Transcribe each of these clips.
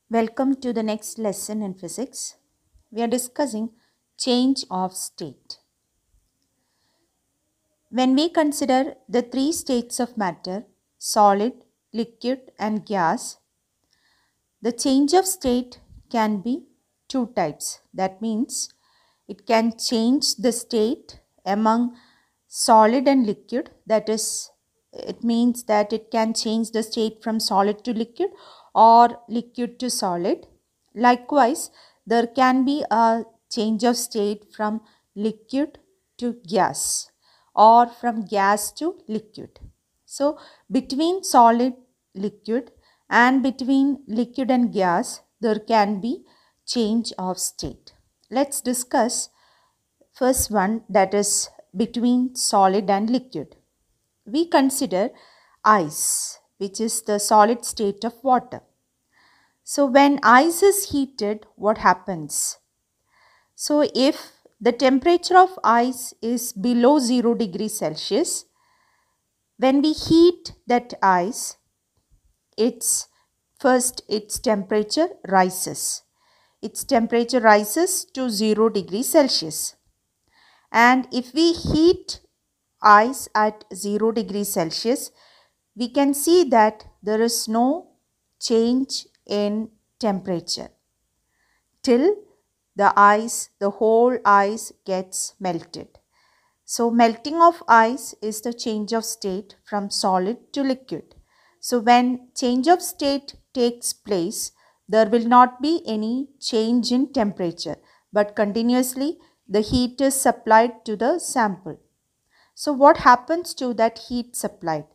Welcome to the next lesson in physics. We are discussing change of state. When we consider the three states of matter, solid, liquid and gas, the change of state can be two types. That means it can change the state among solid and liquid. That is, it means that it can change the state from solid to liquid or liquid to solid. Likewise, there can be a change of state from liquid to gas or from gas to liquid. So, between solid, liquid and between liquid and gas, there can be change of state. Let's discuss first one, that is between solid and liquid. We consider ice, which is the solid state of water. So when ice is heated, what happens? So if the temperature of ice is below 0 degrees Celsius, when we heat that ice, its temperature rises. Its temperature rises to 0 degrees Celsius. And if we heat ice at 0 degrees Celsius, we can see that there is no change in temperature till the whole ice gets melted. So melting of ice is the change of state from solid to liquid. So when change of state takes place, there will not be any change in temperature, but continuously the heat is supplied to the sample. So what happens to that heat supplied?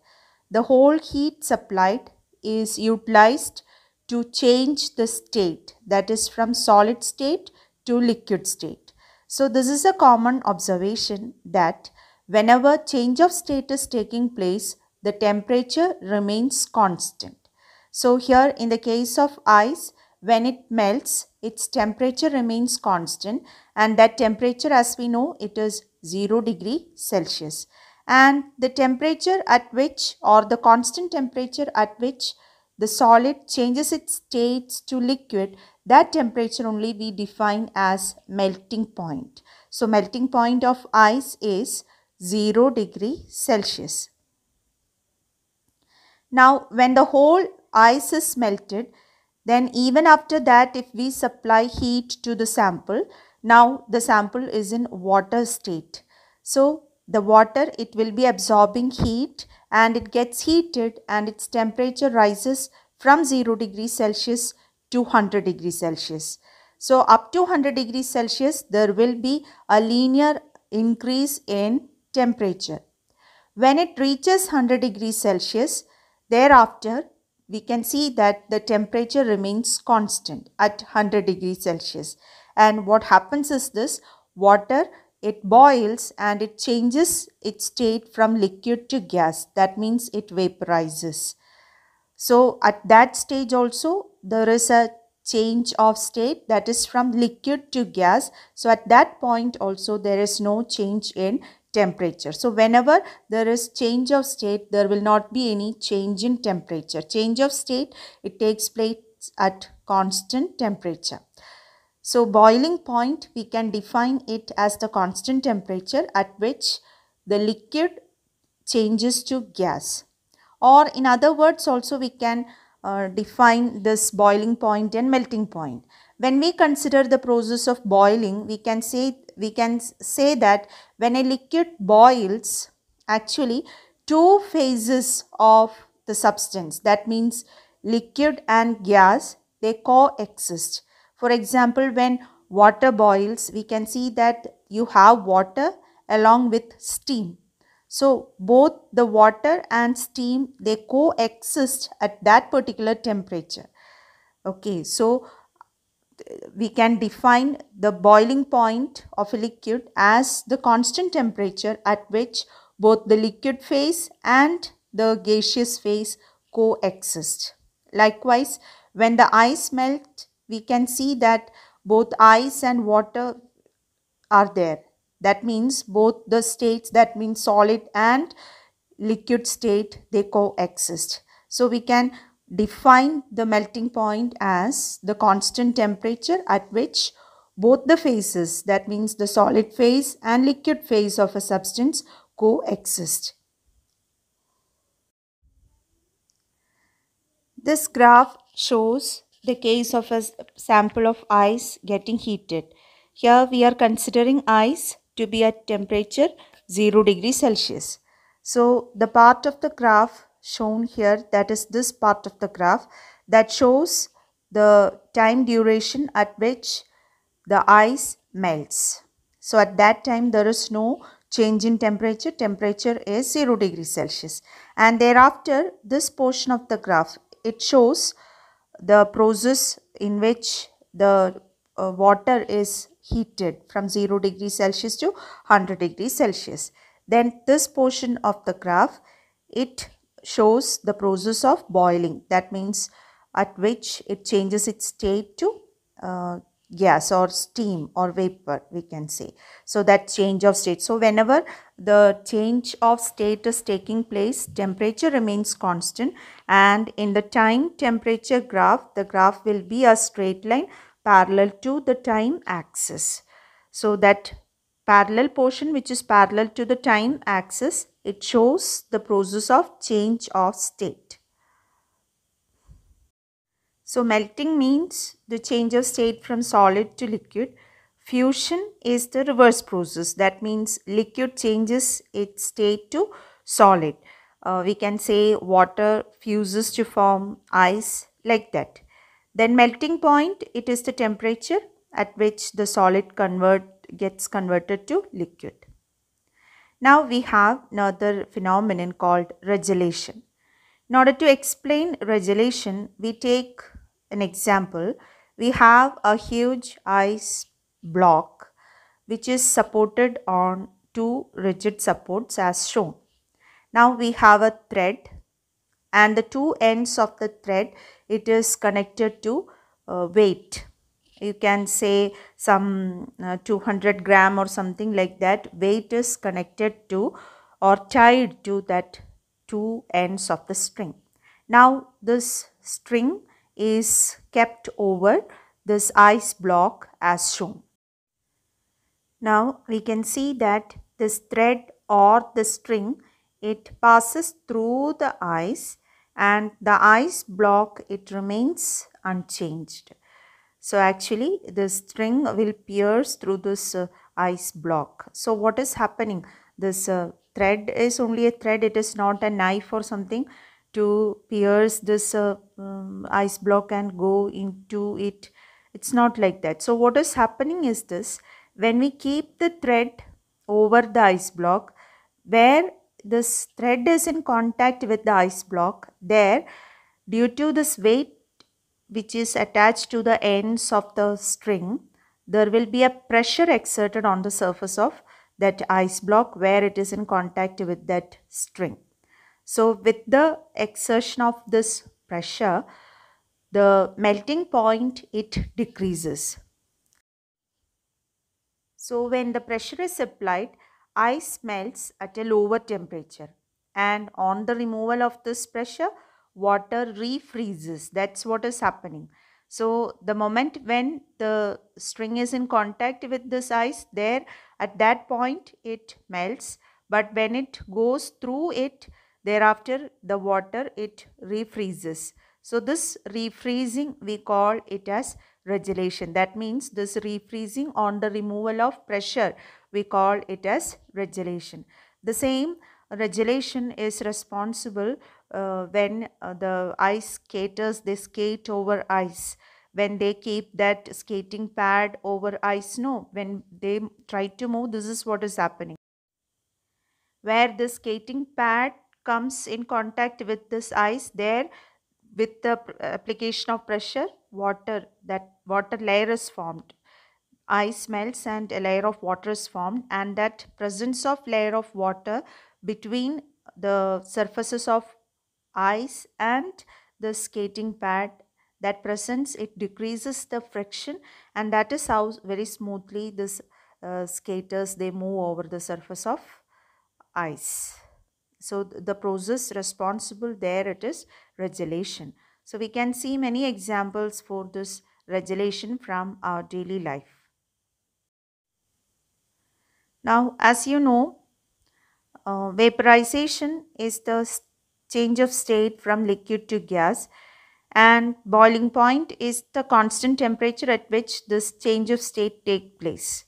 The whole heat supplied is utilized to change the state, that is from solid state to liquid state. So this is a common observation that whenever change of state is taking place, the temperature remains constant. So here in the case of ice, when it melts, its temperature remains constant, and that temperature, as we know, it is 0 degree Celsius. And the temperature at which, or the constant temperature at which the solid changes its states to liquid, that temperature only we define as melting point. So melting point of ice is 0 degree Celsius. Now when the whole ice is melted, then even after that, if we supply heat to the sample, now the sample is in water state. So the water, it will be absorbing heat and it gets heated and its temperature rises from 0 degrees Celsius to 100 degrees Celsius. So up to 100 degrees Celsius, there will be a linear increase in temperature. When it reaches 100 degrees Celsius, thereafter, we can see that the temperature remains constant at 100 degrees Celsius. And what happens is this: water, it boils and it changes its state from liquid to gas. That means it vaporizes. So at that stage also, there is a change of state, that is from liquid to gas. So at that point also, there is no change in temperature. So whenever there is change of state, there will not be any change in temperature. Change of state, it takes place at constant temperature. So boiling point, we can define it as the constant temperature at which the liquid changes to gas. Or in other words also, we can define this boiling point and melting point. When we consider the process of boiling, we can say that when a liquid boils, actually two phases of the substance, that means liquid and gas, they coexist. For example, when water boils, we can see that you have water along with steam. So both the water and steam, they coexist at that particular temperature. Okay, so we can define the boiling point of a liquid as the constant temperature at which both the liquid phase and the gaseous phase coexist. Likewise, when the ice melts, we can see that both ice and water are there. That means both the states, that means solid and liquid state, they coexist. So we can define the melting point as the constant temperature at which both the phases, that means the solid phase and liquid phase of a substance, coexist. This graph shows the case of a sample of ice getting heated. Here we are considering ice to be at temperature 0 degrees Celsius. So the part of the graph shown here, that is this part of the graph, that shows the time duration at which the ice melts. So at that time there is no change in temperature. Temperature is 0 degrees Celsius. And thereafter, this portion of the graph, it shows the process in which the water is heated from 0 degrees Celsius to 100 degrees Celsius. Then this portion of the graph, it shows the process of boiling. That means at which it changes its state to gas or steam or vapor, we can say. So that change of state. So whenever the change of state is taking place, temperature remains constant, and in the time temperature graph, the graph will be a straight line parallel to the time axis. So that parallel portion which is parallel to the time axis, it shows the process of change of state. So melting means the change of state from solid to liquid. Fusion is the reverse process. That means liquid changes its state to solid. We can say water fuses to form ice, like that. Then melting point, it is the temperature at which the solid gets converted to liquid. Now we have another phenomenon called regelation. In order to explain regelation, we take an example. We have a huge ice block which is supported on two rigid supports as shown. Now we have a thread, and the two ends of the thread, it is connected to weight. You can say some 200 gram or something like that. Weight is connected to or tied to that two ends of the string. Now this string is kept over this ice block as shown. Now we can see that this thread or the string, it passes through the ice, and the ice block, it remains unchanged. So actually the string will pierce through this ice block. So what is happening? This thread is only a thread. It is not a knife or something to pierce this ice block and go into it. It's not like that. So what is happening is this: when we keep the thread over the ice block, where this thread is in contact with the ice block, there, due to this weight which is attached to the ends of the string, there will be a pressure exerted on the surface of that ice block where it is in contact with that string. So with the exertion of this pressure, the melting point, it decreases. So when the pressure is applied, ice melts at a lower temperature, and on the removal of this pressure, water refreezes. That's what is happening. So the moment when the string is in contact with this ice, there at that point it melts, but when it goes through it, thereafter the water, it refreezes. So this refreezing, we call it as regelation. That means this refreezing on the removal of pressure, we call it as regelation. The same regelation is responsible when the ice skaters, they skate over ice. When they keep that skating pad over ice, no, when they try to move, this is what is happening. Where the skating pad comes in contact with this ice, there, with the application of pressure, that water layer is formed. Ice melts and a layer of water is formed, and that presence of layer of water between the surfaces of ice and the skating pad, that presence, it decreases the friction, and that is how very smoothly this skaters, they move over the surface of ice. So the process responsible there, it is regelation. So we can see many examples for this regulation from our daily life. Now, as you know, vaporization is the change of state from liquid to gas, and boiling point is the constant temperature at which this change of state takes place.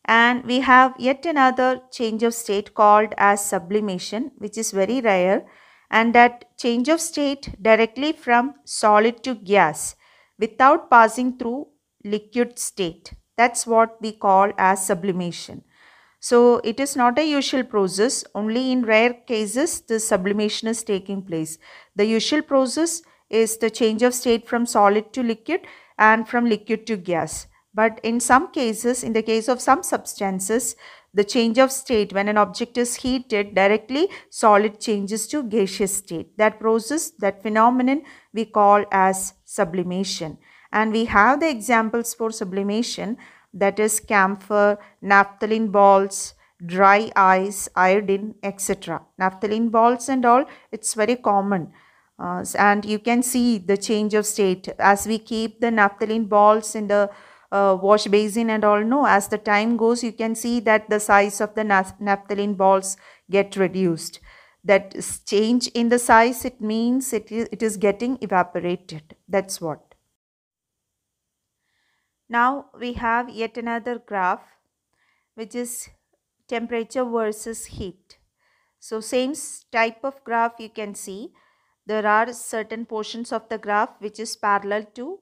And we have yet another change of state called as sublimation, which is very rare, and that change of state directly from solid to gas without passing through liquid state. That's what we call as sublimation. So it is not a usual process. Only in rare cases the sublimation is taking place. The usual process is the change of state from solid to liquid and from liquid to gas. But in some cases, in the case of some substances, the change of state when an object is heated directly, solid changes to gaseous state. That process, that phenomenon we call as sublimation. And we have the examples for sublimation, that is camphor, naphthalene balls, dry ice, iodine, etc. Naphthalene balls and all, it's very common. And you can see the change of state as we keep the naphthalene balls in the wash basin and all. No, as the time goes, you can see that the size of the naphthalene balls get reduced. That change in the size, it means it is getting evaporated. That's what. Now we have yet another graph, which is temperature versus heat. So same type of graph you can see. There are certain portions of the graph which is parallel to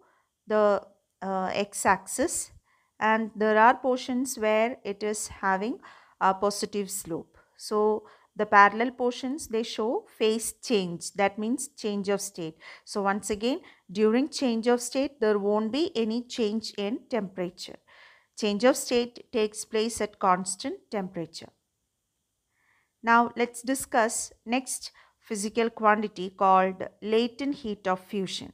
the x-axis, and there are portions where it is having a positive slope. So the parallel portions, they show phase change, that means change of state. So once again, during change of state there won't be any change in temperature. Change of state takes place at constant temperature. Now let's discuss next physical quantity called latent heat of fusion.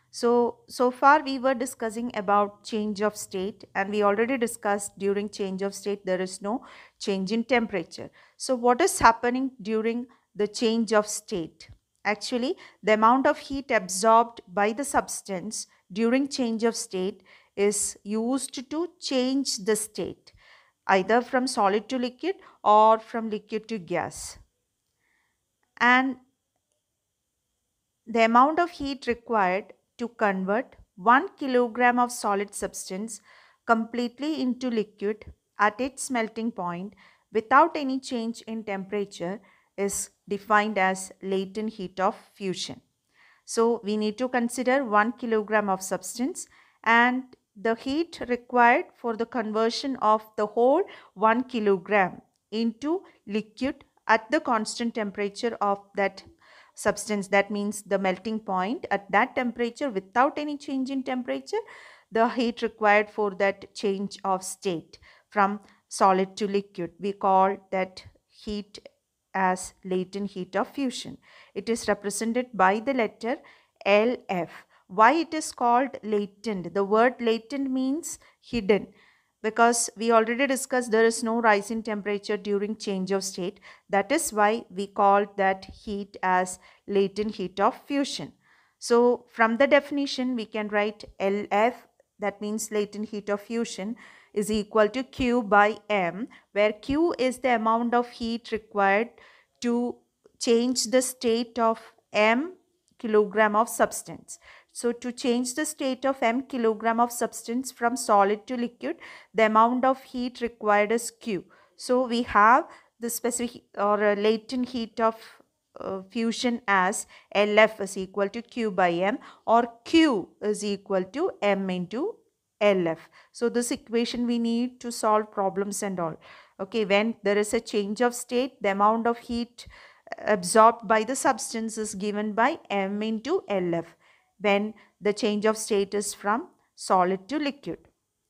So far we were discussing about change of state, and we already discussed during change of state there is no change in temperature. So what is happening during the change of state? Actually, the amount of heat absorbed by the substance during change of state is used to change the state, either from solid to liquid or from liquid to gas. And the amount of heat required to convert 1 kilogram of solid substance completely into liquid at its melting point without any change in temperature is defined as latent heat of fusion. So we need to consider 1 kilogram of substance, and the heat required for the conversion of the whole 1 kilogram into liquid at the constant temperature of that substance, that means the melting point at that temperature without any change in temperature, the heat required for that change of state from solid to liquid, we call that heat as latent heat of fusion. It is represented by the letter LF. Why it is called latent? The word latent means hidden, because we already discussed there is no rise in temperature during change of state. That is why we call that heat as latent heat of fusion. So from the definition we can write LF, that means latent heat of fusion, is equal to Q by M, where Q is the amount of heat required to change the state of M kilogram of substance. So to change the state of M kilogram of substance from solid to liquid, the amount of heat required is Q. So we have the specific or latent heat of fusion as LF is equal to Q by M, or Q is equal to M into LF. So this equation we need to solve problems and all. Okay, when there is a change of state, the amount of heat absorbed by the substance is given by M into LF when the change of state is from solid to liquid.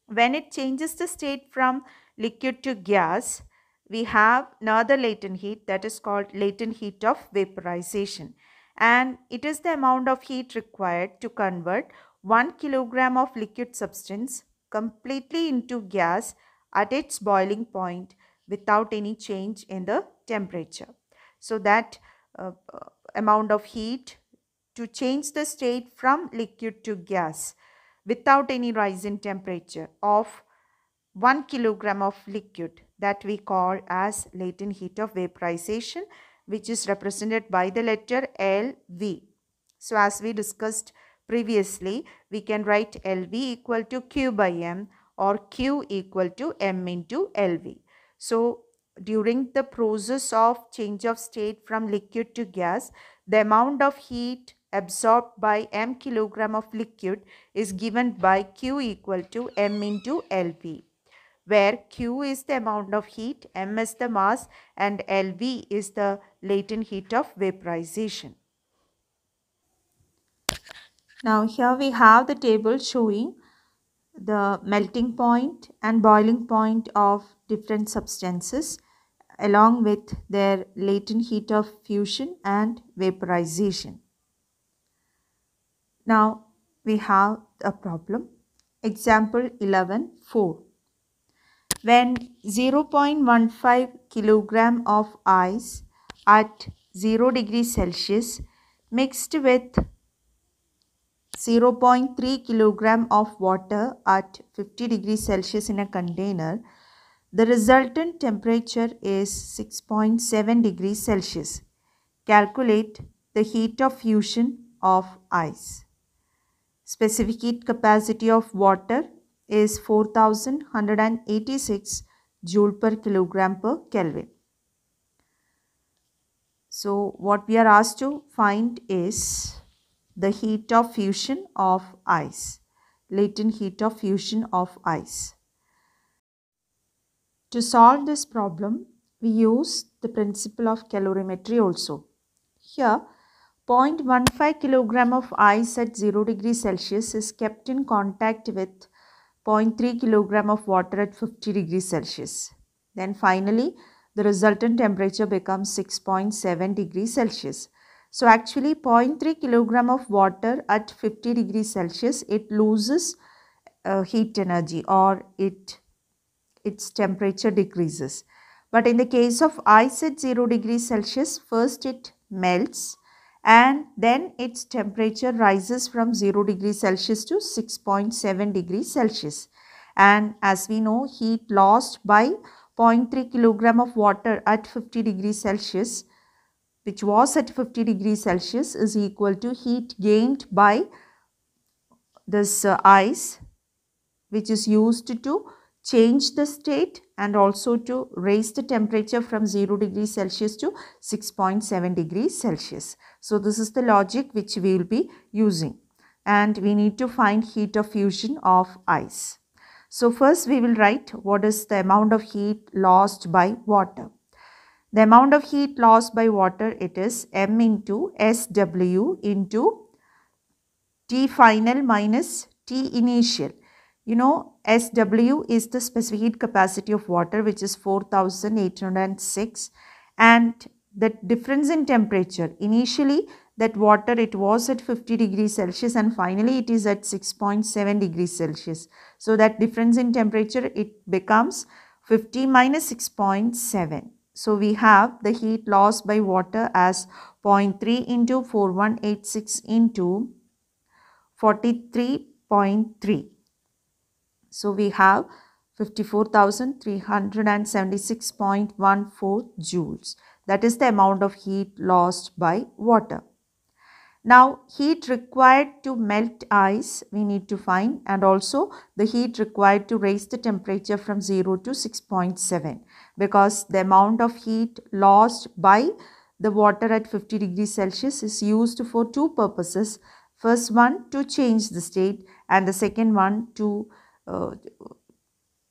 When it changes the state from liquid to gas, we have another latent heat, that is called latent heat of vaporization, and it is the amount of heat required to convert 1 kilogram of liquid substance completely into gas at its boiling point without any change in the temperature. So that amount of heat to change the state from liquid to gas without any rise in temperature of 1 kilogram of liquid, that we call as latent heat of vaporization, which is represented by the letter LV. So as we discussed previously, we can write LV equal to Q by M or Q equal to M into LV. So during the process of change of state from liquid to gas, the amount of heat absorbed by M kilogram of liquid is given by Q equal to M into LV, where Q is the amount of heat, M is the mass, and LV is the latent heat of vaporization. Now here we have the table showing the melting point and boiling point of different substances along with their latent heat of fusion and vaporization. Now we have a problem. Example 11.4. When 0.15 kilogram of ice at 0 degrees Celsius mixed with 0.3 kilogram of water at 50 degrees Celsius in a container, the resultant temperature is 6.7 degrees Celsius. Calculate the heat of fusion of ice. Specific heat capacity of water is 4186 joule per kilogram per Kelvin. So what we are asked to find is the heat of fusion of ice, latent heat of fusion of ice. To solve this problem, we use the principle of calorimetry also. Here, 0.15 kilogram of ice at 0 degrees Celsius is kept in contact with 0.3 kilogram of water at 50 degrees Celsius. Then finally, the resultant temperature becomes 6.7 degrees Celsius. So actually 0.3 kilogram of water at 50 degrees Celsius, it loses heat energy, or its temperature decreases. But in the case of ice at 0 degrees Celsius, first it melts and then its temperature rises from 0 degrees Celsius to 6.7 degrees Celsius. And as we know, heat lost by 0.3 kilogram of water at 50 degrees Celsius, which was at 50 degrees Celsius, is equal to heat gained by this ice, which is used to change the state and also to raise the temperature from 0 degrees Celsius to 6.7 degrees Celsius. So this is the logic which we will be using, and we need to find heat of fusion of ice. So first we will write what is the amount of heat lost by water. The amount of heat lost by water, it is M into SW into T final minus T initial. You know, SW is the specific heat capacity of water, which is 4806, and the difference in temperature, initially that water, it was at 50 degrees Celsius and finally it is at 6.7 degrees Celsius. So that difference in temperature, it becomes 50 minus 6.7. So we have the heat lost by water as 0.3 into 4186 into 43.3. So we have 54,376.14 joules. That is the amount of heat lost by water. Now, heat required to melt ice we need to find, and also the heat required to raise the temperature from 0 to 6.7, because the amount of heat lost by the water at 50 degrees Celsius is used for two purposes. First one, to change the state, and the second one to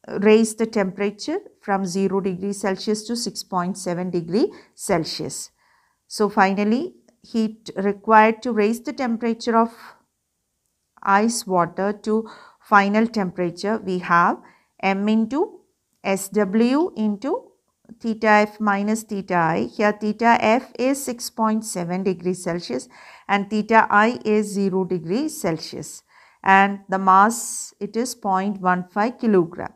raise the temperature from 0 degrees Celsius to 6.7 degree Celsius. So finally, heat required to raise the temperature of ice water to final temperature, we have M into SW into theta F minus theta I. Here theta F is 6.7 degrees Celsius and theta I is 0 degrees Celsius. And the mass, it is 0.15 kilogram.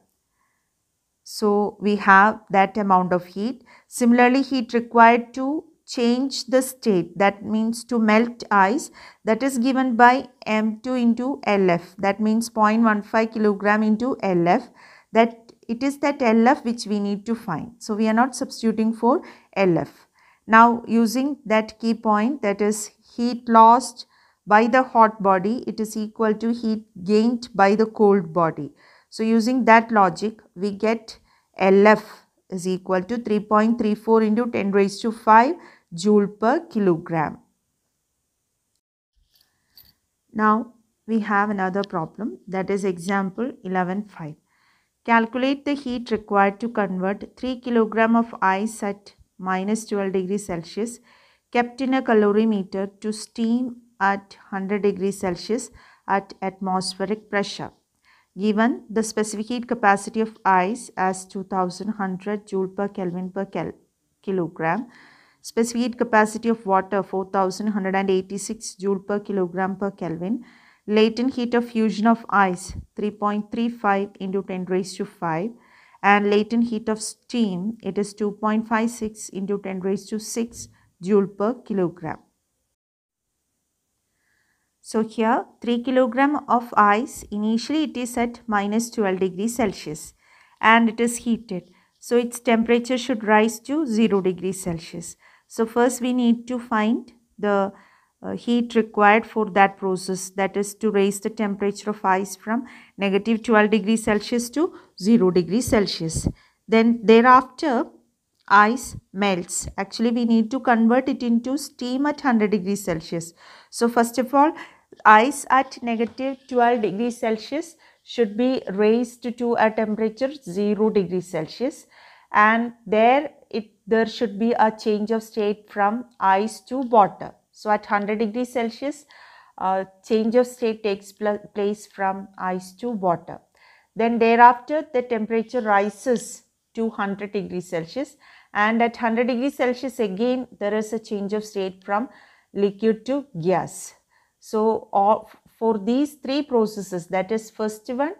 So we have that amount of heat. Similarly, heat required to change the state, that means to melt ice, that is given by M2 into LF, that means 0.15 kilogram into LF, that it is that LF which we need to find. So we are not substituting for LF. Now using that key point, that is heat lost by the hot body, it is equal to heat gained by the cold body. So using that logic, we get LF is equal to 3.34 into 10 raised to 5 joule per kilogram. Now we have another problem, that is example 11.5. Calculate the heat required to convert 3 kg of ice at minus 12 degrees Celsius kept in a calorimeter to steam at 100 degrees Celsius at atmospheric pressure. Given the specific heat capacity of ice as 2100 joule per Kelvin per kilogram, specific heat capacity of water 4186 joule per kilogram per Kelvin, latent heat of fusion of ice 3.35 into 10 raised to 5, and latent heat of steam, it is 2.56 into 10 raised to 6 joule per kilogram. So here 3 kg of ice, initially it is at minus 12 degrees Celsius and it is heated. So its temperature should rise to 0 degrees Celsius. So first we need to find the heat required for that process, that is to raise the temperature of ice from negative 12 degrees Celsius to 0 degrees Celsius. Then thereafter ice melts. Actually we need to convert it into steam at 100 degrees Celsius. So first of all, ice at negative 12 degrees Celsius should be raised to a temperature 0 degrees Celsius, and there should be a change of state from ice to water. So at 100 degrees Celsius, change of state takes place from ice to water. Then thereafter the temperature rises to 100 degrees Celsius, and at 100 degrees Celsius again there is a change of state from liquid to gas. So for these three processes, that is first one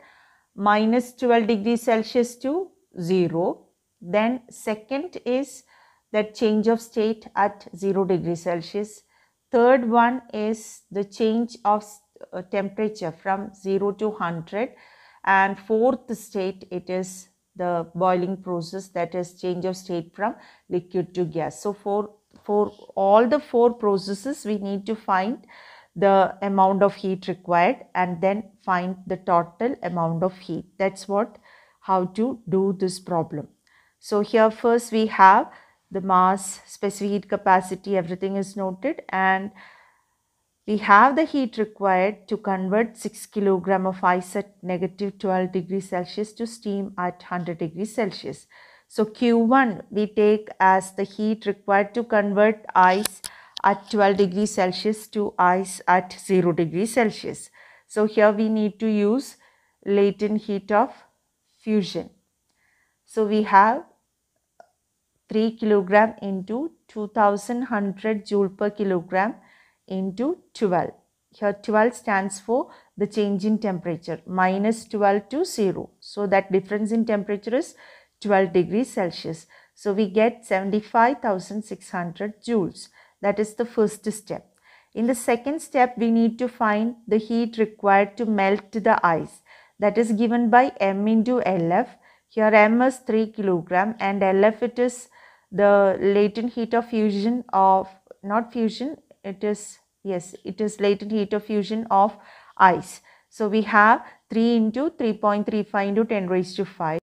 minus 12 degrees Celsius to 0, then second is that change of state at 0 degrees Celsius, third one is the change of temperature from 0 to 100, and fourth state, it is the boiling process, that is change of state from liquid to gas. So for all the four processes we need to find the amount of heat required and then find the total amount of heat. That's how to do this problem. So here first we have the mass, specific heat capacity, everything is noted, and we have the heat required to convert 6 kg of ice at negative 12 degrees Celsius to steam at 100 degrees Celsius. So Q1 we take as the heat required to convert ice at 12 degrees Celsius to ice at 0 degrees Celsius. So here we need to use latent heat of fusion. So we have 3 kg into 2100 joule per kilogram into 12. Here 12 stands for the change in temperature, minus 12 to 0. So that difference in temperature is 12 degrees Celsius. So we get 75,600 joules. That is the first step. In the second step, we need to find the heat required to melt the ice. That is given by M into LF. Here M is 3 kg and LF, it is the latent heat of fusion of, not fusion, it is latent heat of fusion of ice. So we have 3 into 3.35 into 10 raised to 5.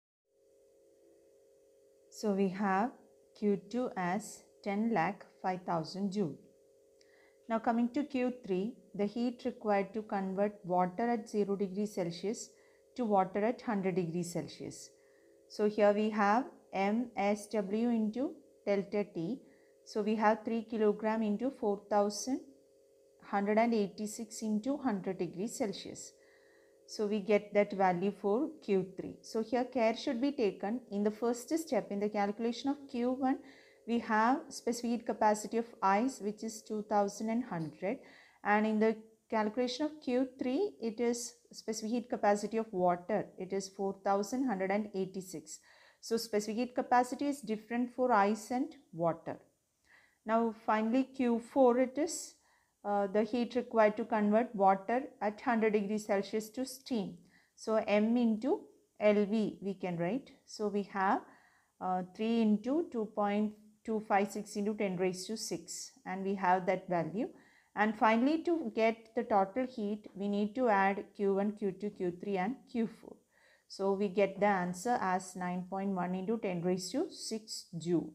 So we have Q2 as 10,05,000 joule. Now coming to Q3, the heat required to convert water at 0 degrees Celsius to water at 100 degrees Celsius. So here we have MSW into delta T. So we have 3 kg into 4186 into 100 degrees Celsius. So we get that value for Q3. So here care should be taken. In the first step, in the calculation of Q1, we have specific heat capacity of ice, which is 2100, and in the calculation of Q3, it is specific heat capacity of water, it is 4186. So specific heat capacity is different for ice and water. Now finally Q4 it is the heat required to convert water at 100 degrees Celsius to steam. So M into LV we can write. So we have 3 into 2.256 into 10 raised to 6, and we have that value. And finally, to get the total heat, we need to add Q1, Q2, Q3 and Q4. So we get the answer as 9.1 into 10 raised to 6 joule.